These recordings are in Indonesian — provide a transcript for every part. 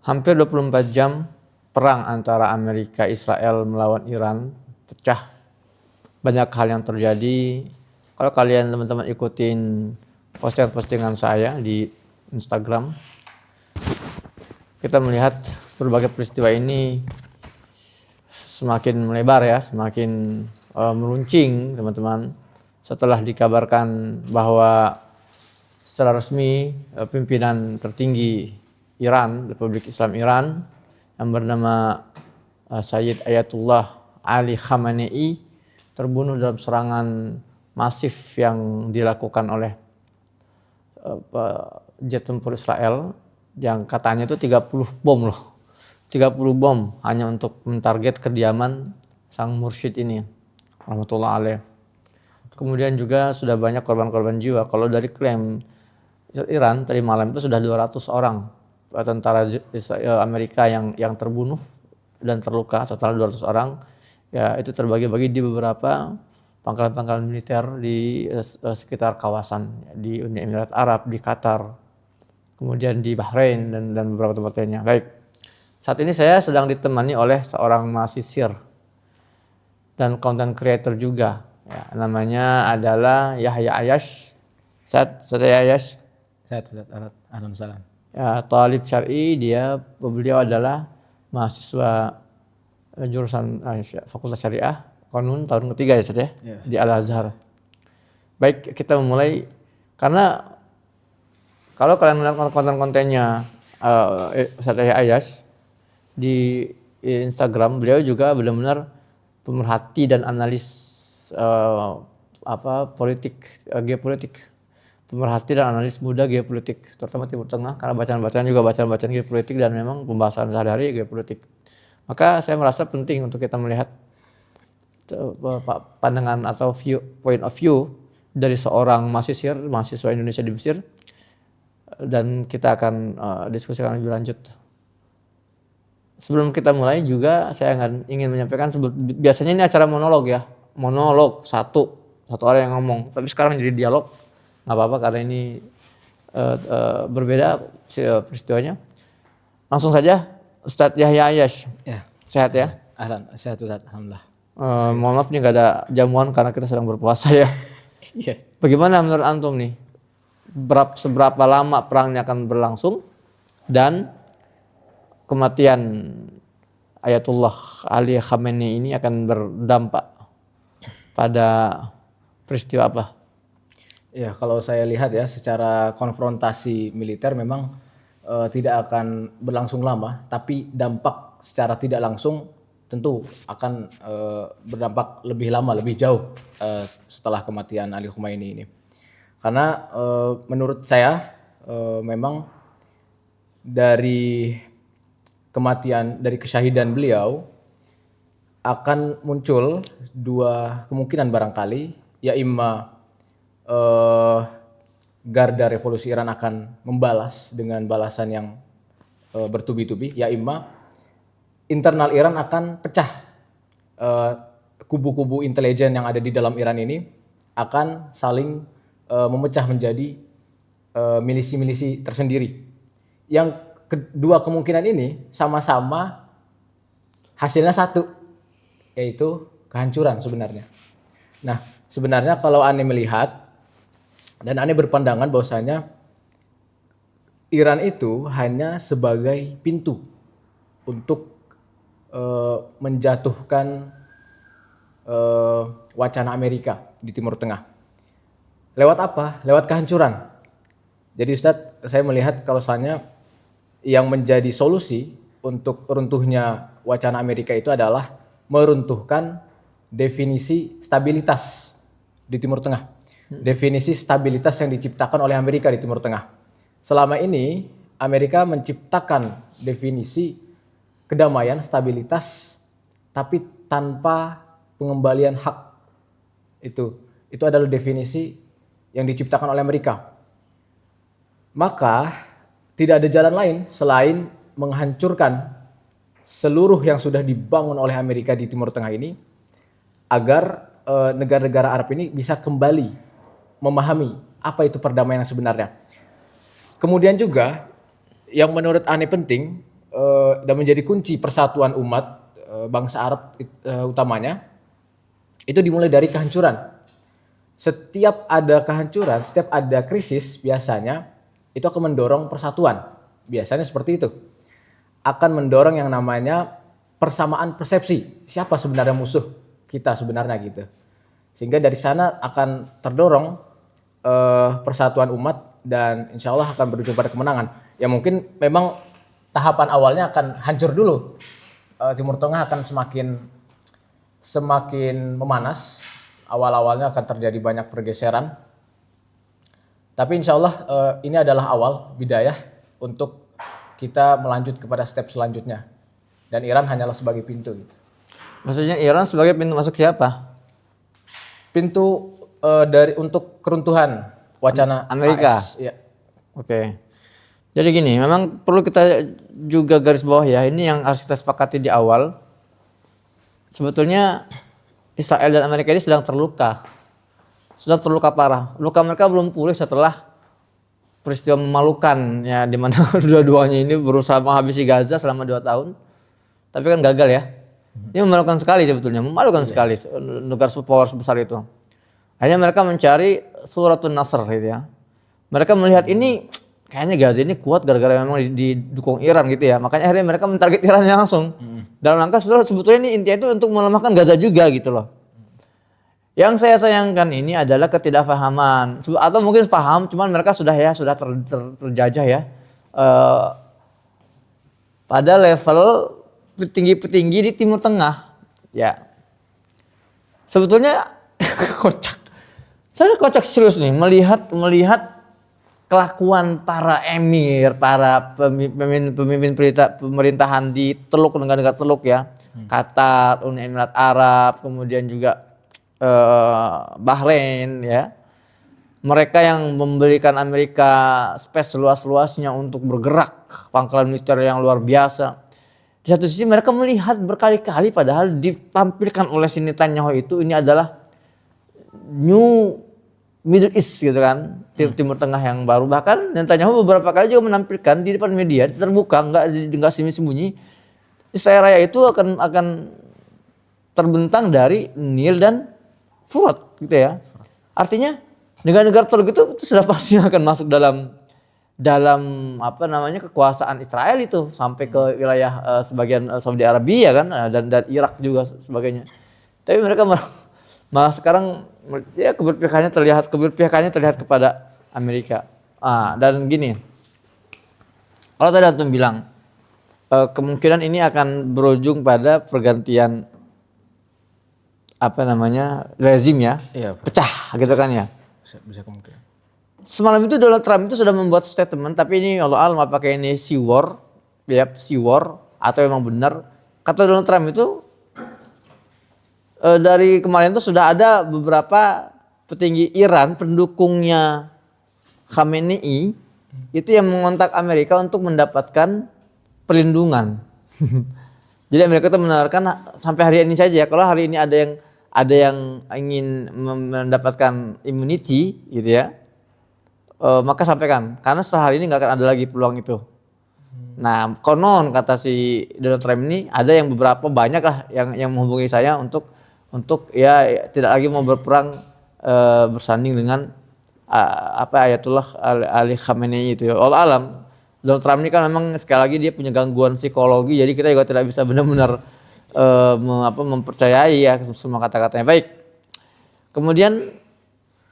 Hampir 24 jam perang antara Amerika Israel melawan Iran pecah. Banyak hal yang terjadi. Kalau kalian teman-teman ikutin postingan saya di Instagram, kita melihat berbagai peristiwa ini semakin melebar ya, semakin meruncing teman-teman. Setelah dikabarkan bahwa secara resmi pimpinan tertinggi Iran, Republik Islam Iran yang bernama Sayyid Ayatullah Ali Khamenei terbunuh dalam serangan masif yang dilakukan oleh jet tempur Israel yang katanya itu 30 bom loh. 30 bom hanya untuk mentarget kediaman sang mursyid ini, rahmatullah alaih. Kemudian juga sudah banyak korban-korban jiwa. Kalau dari klaim Iran tadi malam itu sudah 200 orang tentara Amerika yang terbunuh dan terluka, total 200 orang. Ya, itu terbagi-bagi di beberapa pangkalan-pangkalan militer di sekitar kawasan, di Uni Emirat Arab, di Qatar, kemudian di Bahrain dan beberapa tempat lainnya. Baik, saat ini saya sedang ditemani oleh seorang mahasiswa dan content creator juga. Ya, namanya adalah Yahya Ayash. Ustaz Ayash. Alhamdulillah. Ya, talib syar'i, beliau adalah mahasiswa jurusan Fakultas Syariah Qanun tahun ketiga ya Ustaz ya, yes, di Al-Azhar. Baik, kita memulai karena kalau kalian melihat konten-kontennya Ustaz Ayash di Instagram, beliau juga benar-benar pemerhati dan analis politik, geopolitik. Pemerhati dan analis muda geopolitik, terutama Timur Tengah, karena bacaan-bacaan juga bacaan-bacaan geopolitik dan memang pembahasan sehari-hari geopolitik. Maka saya merasa penting untuk kita melihat pandangan atau point of view dari seorang mahasiswa Indonesia di Mesir, dan kita akan diskusikan lebih lanjut. Sebelum kita mulai juga saya ingin menyampaikan, biasanya ini acara monolog ya, monolog satu orang yang ngomong, tapi sekarang jadi dialog. Nggak apa-apa karena ini berbeda peristiwanya. Langsung saja, Ustadz Yahya Ayash. Ya. Sehat ya? Sehat Ustadz, alhamdulillah. Mohon maaf nih nggak ada jamuan karena kita sedang berpuasa ya. Iya. Bagaimana menurut antum nih? Seberapa lama perang ini akan berlangsung dan kematian Ayatullah Ali Khamenei ini akan berdampak pada peristiwa apa? Ya, kalau saya lihat ya, secara konfrontasi militer memang tidak akan berlangsung lama, tapi dampak secara tidak langsung tentu akan berdampak lebih lama, lebih jauh setelah kematian Ali Khamenei ini. Karena menurut saya memang dari kematian, dari kesyahidan beliau akan muncul dua kemungkinan barangkali, ya imma garda revolusi Iran akan membalas dengan balasan yang bertubi-tubi, ya imma internal Iran akan pecah. Kubu-kubu intelijen yang ada di dalam Iran ini akan saling memecah menjadi milisi-milisi tersendiri. Yang kedua kemungkinan ini sama-sama hasilnya satu, yaitu kehancuran sebenarnya. Nah, sebenarnya kalau Ane melihat dan Ane berpandangan bahwasanya Iran itu hanya sebagai pintu untuk menjatuhkan wacana Amerika di Timur Tengah. Lewat apa? Lewat kehancuran. Jadi Ustadz, saya melihat kalau misalnya yang menjadi solusi untuk runtuhnya wacana Amerika itu adalah meruntuhkan definisi stabilitas di Timur Tengah. Definisi stabilitas yang diciptakan oleh Amerika di Timur Tengah. Selama ini Amerika menciptakan definisi kedamaian, stabilitas, tapi tanpa pengembalian hak. Itu adalah definisi yang diciptakan oleh Amerika. Maka tidak ada jalan lain selain menghancurkan seluruh yang sudah dibangun oleh Amerika di Timur Tengah ini, agar negara-negara Arab ini bisa kembali memahami apa itu perdamaian yang sebenarnya. Kemudian juga yang menurut Ane penting, dan menjadi kunci persatuan umat bangsa Arab utamanya itu dimulai dari kehancuran. Setiap ada kehancuran, setiap ada krisis biasanya itu akan mendorong persatuan. Biasanya seperti itu. Akan mendorong yang namanya persamaan persepsi. Siapa sebenarnya musuh kita sebenarnya gitu. Sehingga dari sana akan terdorong persatuan umat dan insya Allah akan berujung pada kemenangan. Ya mungkin memang tahapan awalnya akan hancur dulu. Timur Tengah akan semakin memanas. Awal-awalnya akan terjadi banyak pergeseran. Tapi insya Allah ini adalah awal bidayah untuk kita melanjut kepada step selanjutnya. Dan Iran hanyalah sebagai pintu. Gitu. Maksudnya Iran sebagai pintu masuk siapa? Pintu untuk keruntuhan wacana Amerika. AS. Ya. Oke. Jadi gini, memang perlu kita juga garis bawah ya. Ini yang harus kita sepakati di awal. Sebetulnya Israel dan Amerika ini sedang terluka parah. Luka mereka belum pulih setelah peristiwa memalukan ya, di mana dua-duanya ini berusaha menghabisi Gaza selama 2 tahun, tapi kan gagal ya. Ini memalukan sekali sebetulnya, sekali negara power sebesar itu. Akhirnya mereka mencari Suratun Nasr gitu ya. Mereka melihat ini kayaknya Gaza ini kuat gara-gara memang didukung Iran gitu ya. Makanya akhirnya mereka mentarget Irannya langsung. Dalam langkah sebetulnya ini intinya itu untuk melemahkan Gaza juga gitu loh. Yang saya sayangkan ini adalah ketidakfahaman atau mungkin paham, cuman mereka sudah terjajah ya pada level petinggi-petinggi di Timur Tengah ya. Sebetulnya kocak. Saya kocak serius nih melihat kelakuan para emir, para pemimpin pemerintahan di negara-negara Teluk ya. Qatar, Uni Emirat Arab, kemudian juga Bahrain ya. Mereka yang memberikan Amerika space seluas-luasnya untuk bergerak, pangkalan militer yang luar biasa. Di satu sisi mereka melihat berkali-kali padahal ditampilkan oleh si Netanyahu itu ini adalah New Middle East gitu kan, Timur Tengah yang baru. Bahkan Netanyahu beberapa kali juga menampilkan di depan media terbuka, nggak sembunyi-sembunyi. Israel Raya itu akan terbentang dari Nil dan Furat gitu ya. Artinya negara-negara Teluk itu sudah pasti akan masuk dalam kekuasaan Israel itu sampai ke wilayah sebagian Saudi Arabia kan dan Irak juga sebagainya. Tapi mereka malah sekarang ya keberpihakannya terlihat kepada Amerika. Dan gini. Kalau tadi antum bilang kemungkinan ini akan berujung pada pergantian rezim ya, pecah gitu kan ya. Bisa kemungkinan. Semalam itu Donald Trump itu sudah membuat statement, tapi ini Allah alam apakah ini sea war atau memang benar. Kata Donald Trump itu dari kemarin itu sudah ada beberapa petinggi Iran pendukungnya Khamenei itu yang mengontak Amerika untuk mendapatkan perlindungan. Jadi Amerika itu menawarkan sampai hari ini saja ya, kalau hari ini ada yang ingin mendapatkan immunity gitu ya, maka sampaikan karena setelah hari ini nggak akan ada lagi peluang itu. Nah konon kata si Donald Trump ini ada yang banyak lah yang menghubungi saya untuk ya tidak lagi mau berperang bersanding dengan Ayatullah Ali Khamenei itu ya. Allah alam Donald Trump ini kan memang sekali lagi dia punya gangguan psikologi, jadi kita juga tidak bisa benar-benar mempercayai ya semua kata-katanya. Baik. Kemudian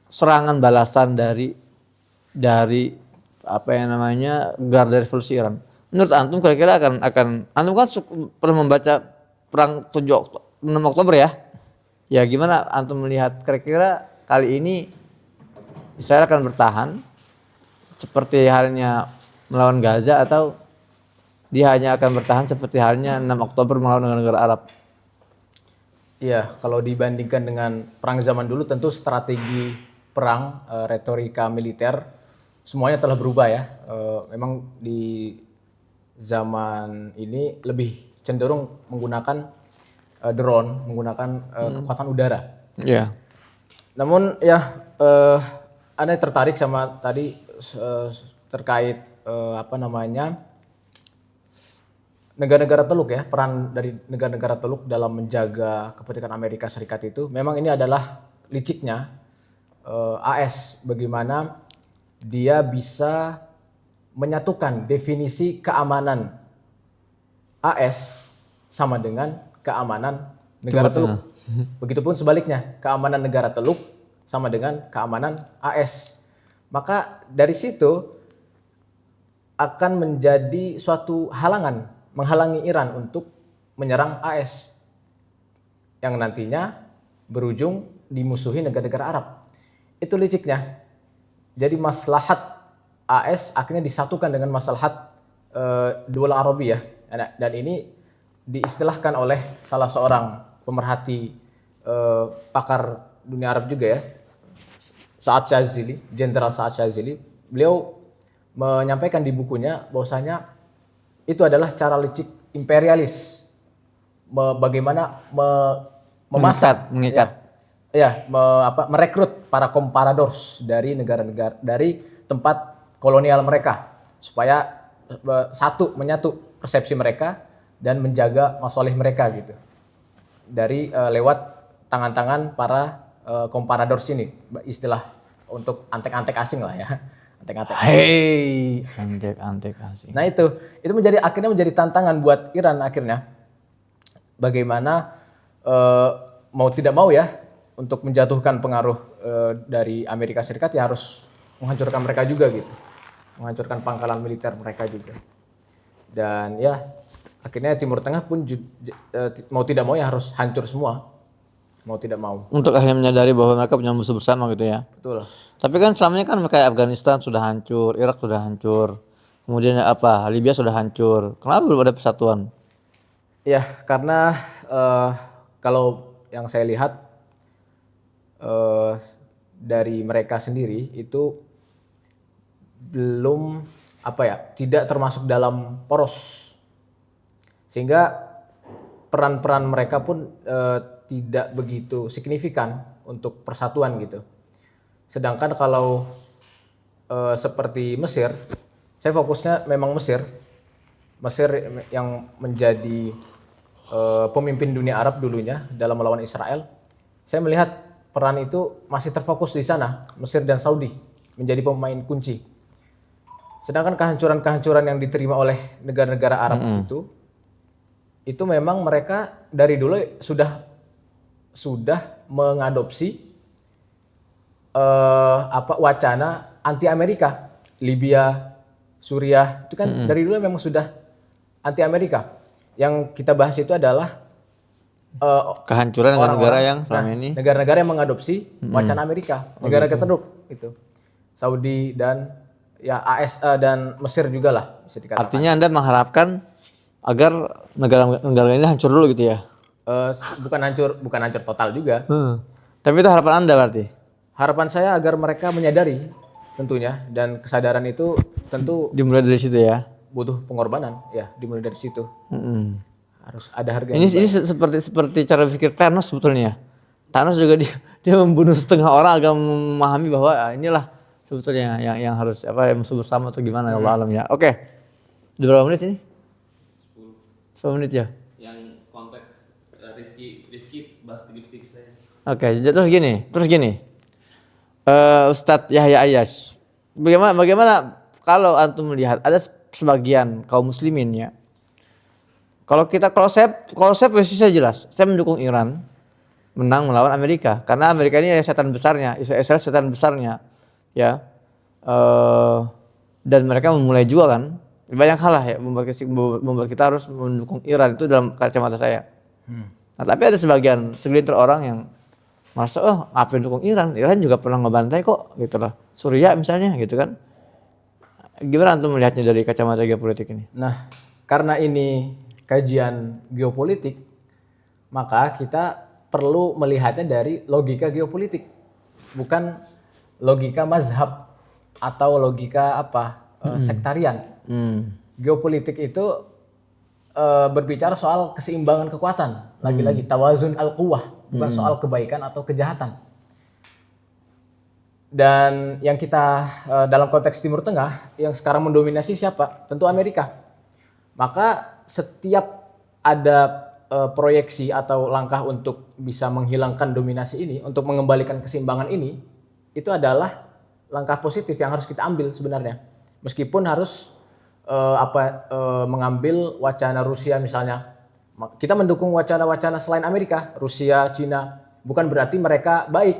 serangan balasan dari Garda Revolusi Iran. Menurut antum kira-kira akan antum kan pernah membaca perang 6 Oktober ya? Ya gimana antum melihat kira-kira kali ini Israel akan bertahan seperti halnya melawan Gaza atau dia hanya akan bertahan seperti halnya 6 Oktober melawan negara-negara Arab? Iya, kalau dibandingkan dengan perang zaman dulu tentu strategi perang, retorika militer semuanya telah berubah ya. Memang di zaman ini lebih cenderung menggunakan drone, menggunakan kekuatan udara. Iya. Namun ya Anda tertarik sama tadi terkait negara-negara Teluk ya, peran dari negara-negara Teluk dalam menjaga kepentingan Amerika Serikat itu memang ini adalah liciknya AS, bagaimana dia bisa menyatukan definisi keamanan AS sama dengan keamanan negara Timur Teluk. Begitupun sebaliknya, keamanan negara Teluk sama dengan keamanan AS. Maka dari situ akan menjadi suatu halangan, menghalangi Iran untuk menyerang AS yang nantinya berujung dimusuhi negara-negara Arab. Itu liciknya. Jadi maslahat AS akhirnya disatukan dengan maslahat Dawla Arabiyah. Dan ini diistilahkan oleh salah seorang pemerhati pakar dunia Arab juga ya, Sa'ad Shazili, Jenderal Sa'ad Shazili. Beliau menyampaikan di bukunya bahwasanya itu adalah cara licik imperialis, bagaimana memasat, mengikat. merekrut para comparadors dari negara-negara, dari tempat kolonial mereka supaya menyatu persepsi mereka dan menjaga masalih mereka gitu, dari lewat tangan-tangan para comparadors ini, istilah untuk antek-antek asing lah ya. Antek-antek asing. Hei, antek-antek asing. Nah itu akhirnya menjadi tantangan buat Iran akhirnya. Bagaimana mau tidak mau ya, untuk menjatuhkan pengaruh dari Amerika Serikat ya harus menghancurkan mereka juga gitu. Menghancurkan pangkalan militer mereka juga. Dan ya akhirnya Timur Tengah pun mau tidak mau ya harus hancur semua. Mau tidak mau. Untuk akhirnya menyadari bahwa mereka punya musuh bersama gitu ya. Betul. Tapi kan selama ini kan kayak Afghanistan sudah hancur, Irak sudah hancur, kemudian Libya sudah hancur. Kenapa belum ada persatuan? Ya karena kalau yang saya lihat dari mereka sendiri itu belum tidak termasuk dalam poros, sehingga peran-peran mereka pun tidak begitu signifikan untuk persatuan gitu. Sedangkan kalau seperti Mesir, saya fokusnya memang Mesir yang menjadi pemimpin dunia Arab dulunya dalam melawan Israel. Saya melihat peran itu masih terfokus di sana, Mesir dan Saudi menjadi pemain kunci. Sedangkan kehancuran-kehancuran yang diterima oleh negara-negara Arab itu memang mereka dari dulu sudah mengadopsi wacana anti Amerika. Libya, Suriah itu kan dari dulu memang sudah anti Amerika. Yang kita bahas itu adalah kehancuran negara yang selama ini negara-negara yang mengadopsi wacana Amerika, negara Keteluk itu, Saudi dan ya AS dan Mesir juga lah bisa dikatakan. Artinya Anda mengharapkan agar negara ini hancur dulu gitu ya? Bukan hancur total juga. Tapi itu harapan Anda berarti? Harapan saya agar mereka menyadari tentunya, dan kesadaran itu tentu dimulai dari situ ya? Butuh pengorbanan ya, dimulai dari situ. Harus ada harga. Ini seperti cara pikir Thanos sebetulnya. Thanos juga dia membunuh setengah orang agar memahami bahwa inilah sebetulnya yang harus musuh bersama atau gimana ya Allah alam ya. Oke. Udah berapa menit ini? 10 menit ya. Yang konteks Rizky bahas tips saya. Oke, terus gini. Ustadz Yahya Ayyash, bagaimana kalau antum melihat ada sebagian kaum muslimin ya. Kalau saya posisi saya jelas, saya mendukung Iran menang melawan Amerika karena Amerika ini setan besarnya, Israel setan besarnya, ya. Dan mereka memulai juga kan banyak hal lah ya membuat kita harus mendukung Iran, itu dalam kacamata saya. Nah, tapi ada segelintir orang yang merasa ngapain dukung Iran juga pernah ngebantai kok gitu loh, Suriah misalnya gitu kan. Gimana antum melihatnya dari kacamata geopolitik ini? Nah, karena ini kajian geopolitik, maka kita perlu melihatnya dari logika geopolitik, bukan logika mazhab atau logika sektarian. Geopolitik itu berbicara soal keseimbangan kekuatan, lagi-lagi tawazun al-quwah, bukan soal kebaikan atau kejahatan. Dan yang kita dalam konteks Timur Tengah yang sekarang mendominasi siapa? Tentu Amerika. Maka setiap ada proyeksi atau langkah untuk bisa menghilangkan dominasi ini, untuk mengembalikan keseimbangan ini, itu adalah langkah positif yang harus kita ambil sebenarnya. Meskipun harus mengambil wacana Rusia misalnya. Kita mendukung wacana-wacana selain Amerika, Rusia, Cina, bukan berarti mereka baik,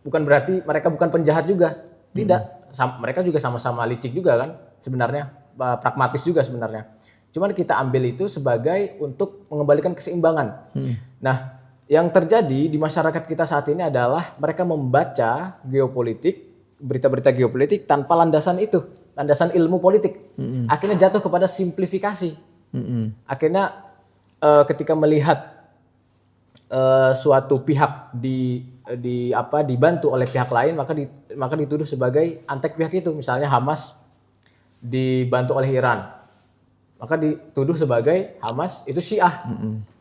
bukan berarti mereka bukan penjahat juga. Tidak, mereka juga sama-sama licik juga kan sebenarnya, pragmatis juga sebenarnya. Cuman kita ambil itu sebagai untuk mengembalikan keseimbangan. Nah, yang terjadi di masyarakat kita saat ini adalah mereka membaca geopolitik, berita-berita geopolitik tanpa landasan itu, landasan ilmu politik. Akhirnya jatuh kepada simplifikasi. Akhirnya ketika melihat suatu pihak dibantu oleh pihak lain, maka dituduh sebagai antek pihak itu. Misalnya Hamas dibantu oleh Iran, maka dituduh sebagai Hamas itu Syiah.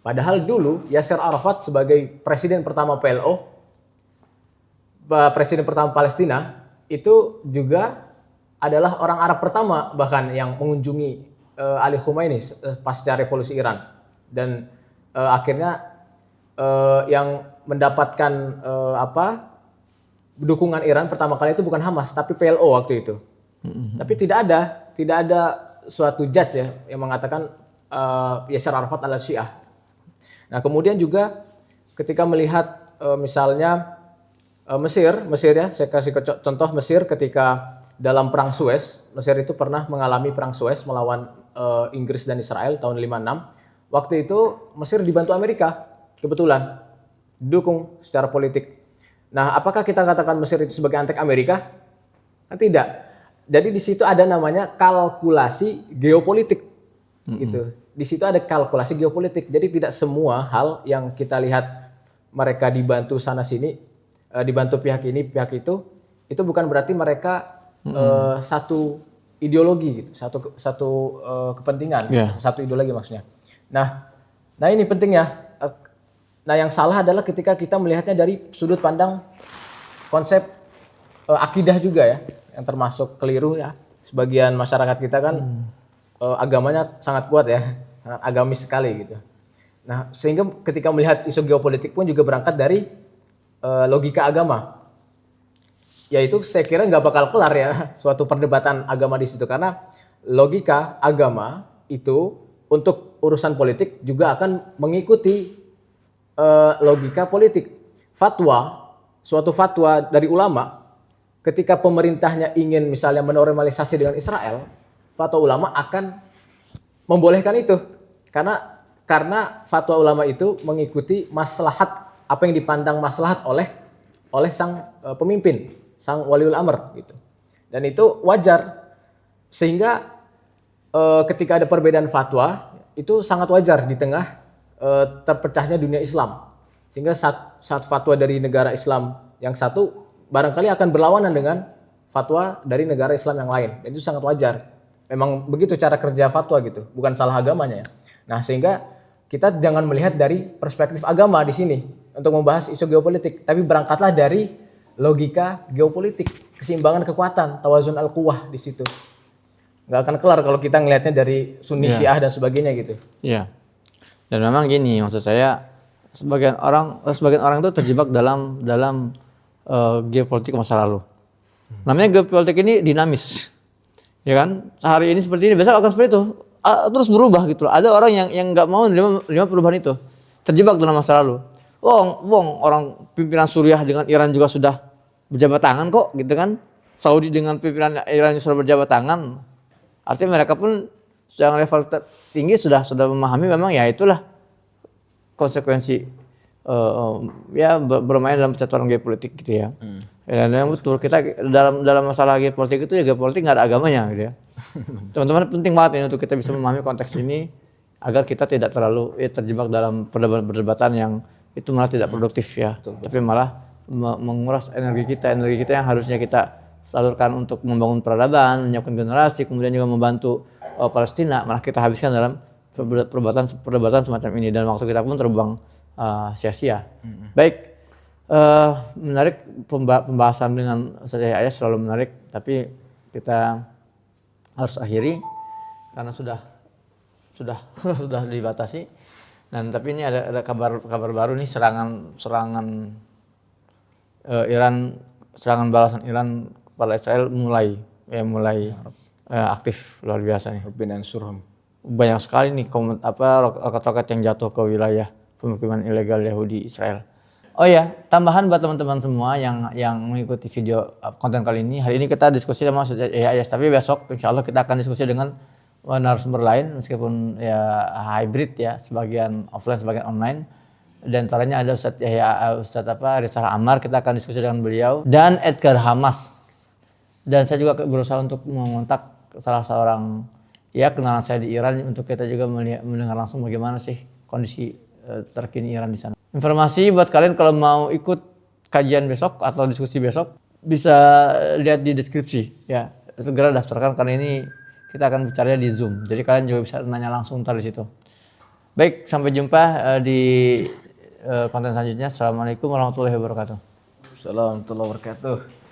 Padahal dulu Yasser Arafat sebagai presiden pertama PLO, presiden pertama Palestina, itu juga adalah orang Arab pertama bahkan yang mengunjungi Ali Khomeini pasca revolusi Iran. Dan akhirnya yang mendapatkan dukungan Iran pertama kali itu bukan Hamas tapi PLO waktu itu. Tapi tidak ada suatu judge ya yang mengatakan Yasser Arafat adalah Syiah. Nah, kemudian juga ketika melihat misalnya Mesir ya, saya kasih contoh Mesir ketika dalam perang Suez. Mesir itu pernah mengalami perang Suez melawan Inggris dan Israel tahun 56. Waktu itu Mesir dibantu Amerika, kebetulan didukung secara politik. Nah, apakah kita katakan Mesir itu sebagai antek Amerika? Tidak. Jadi di situ ada namanya kalkulasi geopolitik, gitu. Di situ ada kalkulasi geopolitik. Jadi tidak semua hal yang kita lihat mereka dibantu sana sini, dibantu pihak ini, pihak itu bukan berarti mereka satu ideologi, gitu, satu kepentingan, satu ideologi maksudnya. Nah ini penting ya. Nah yang salah adalah ketika kita melihatnya dari sudut pandang konsep akidah juga ya. Yang termasuk keliru ya. Sebagian masyarakat kita kan agamanya sangat kuat ya, sangat agamis sekali gitu. Nah, sehingga ketika melihat isu geopolitik pun juga berangkat dari logika agama. Yaitu saya kira nggak bakal kelar ya suatu perdebatan agama di situ, karena logika agama itu untuk urusan politik juga akan mengikuti logika politik. Suatu fatwa dari ulama, ketika pemerintahnya ingin misalnya menormalisasi dengan Israel, fatwa ulama akan membolehkan itu. Karena fatwa ulama itu mengikuti maslahat, apa yang dipandang maslahat oleh sang pemimpin, sang waliul amr gitu. Dan itu wajar. Sehingga ketika ada perbedaan fatwa, itu sangat wajar di tengah terpecahnya dunia Islam. Sehingga saat fatwa dari negara Islam yang satu barangkali akan berlawanan dengan fatwa dari negara Islam yang lain. Dan itu sangat wajar. Memang begitu cara kerja fatwa gitu, bukan salah agamanya ya. Nah, sehingga kita jangan melihat dari perspektif agama di sini untuk membahas isu geopolitik, tapi berangkatlah dari logika geopolitik, keseimbangan kekuatan, tawazun al-quwah di situ. Nggak akan kelar kalau kita ngelihatnya dari Sunni, Syiah dan sebagainya gitu. Iya. Dan memang gini, maksud saya sebagian orang itu terjebak dalam geopolitik masa lalu. Namanya geopolitik ini dinamis, ya kan? Hari ini seperti ini, besok akan seperti itu, terus berubah gitu loh. Ada orang yang nggak mau menerima perubahan itu, terjebak dalam masa lalu. Orang pimpinan Suriah dengan Iran juga sudah berjabat tangan kok, gitu kan? Saudi dengan pimpinan Iran sudah berjabat tangan. Artinya mereka pun yang level tinggi sudah memahami memang ya itulah konsekuensi bermain dalam percaturan geopolitik gitu ya. Dan yang betul kita dalam masalah geopolitik itu ya geopolitik nggak ada agamanya gitu ya. Teman-teman penting banget ini untuk kita bisa memahami konteks ini agar kita tidak terlalu terjebak dalam perdebatan yang itu malah tidak produktif ya. Tapi malah menguras energi kita yang harusnya kita salurkan untuk membangun peradaban, menyiapkan generasi, kemudian juga membantu Palestina, malah kita habiskan dalam perdebatan semacam ini dan waktu kita pun terbuang sia-sia. Baik, menarik pembahasan dengan Ustaz Yahya selalu menarik, tapi kita harus akhiri karena sudah sudah sudah dibatasi. Dan tapi ini ada kabar baru nih, serangan Iran, serangan balasan Iran kepada Israel mulai aktif, luar biasa nih. Rabbina ansurhum. Banyak sekali nih roket-roket yang jatuh ke wilayah pemukiman ilegal Yahudi Israel. Oh ya, tambahan buat teman-teman semua yang mengikuti video konten kali ini. Hari ini kita diskusi sama Ustaz Yahya, tapi besok insya Allah kita akan diskusi dengan narasumber lain, meskipun ya hybrid ya, sebagian offline sebagian online. Dan antaranya ada Ustaz Yahya, Risalah Ammar, kita akan diskusi dengan beliau, dan Edgar Hamas. Dan saya juga berusaha untuk mengontak salah seorang ya kenalan saya di Iran untuk kita juga mendengar langsung bagaimana sih kondisi terkini Iran di sana. Informasi buat kalian kalau mau ikut kajian besok atau diskusi besok bisa lihat di deskripsi ya. Segera daftarkan karena ini kita akan bicaranya di Zoom. Jadi kalian juga bisa nanya langsung ntar di situ. Baik, sampai jumpa di konten selanjutnya. Assalamualaikum warahmatullahi wabarakatuh. Assalamualaikum warahmatullahi wabarakatuh.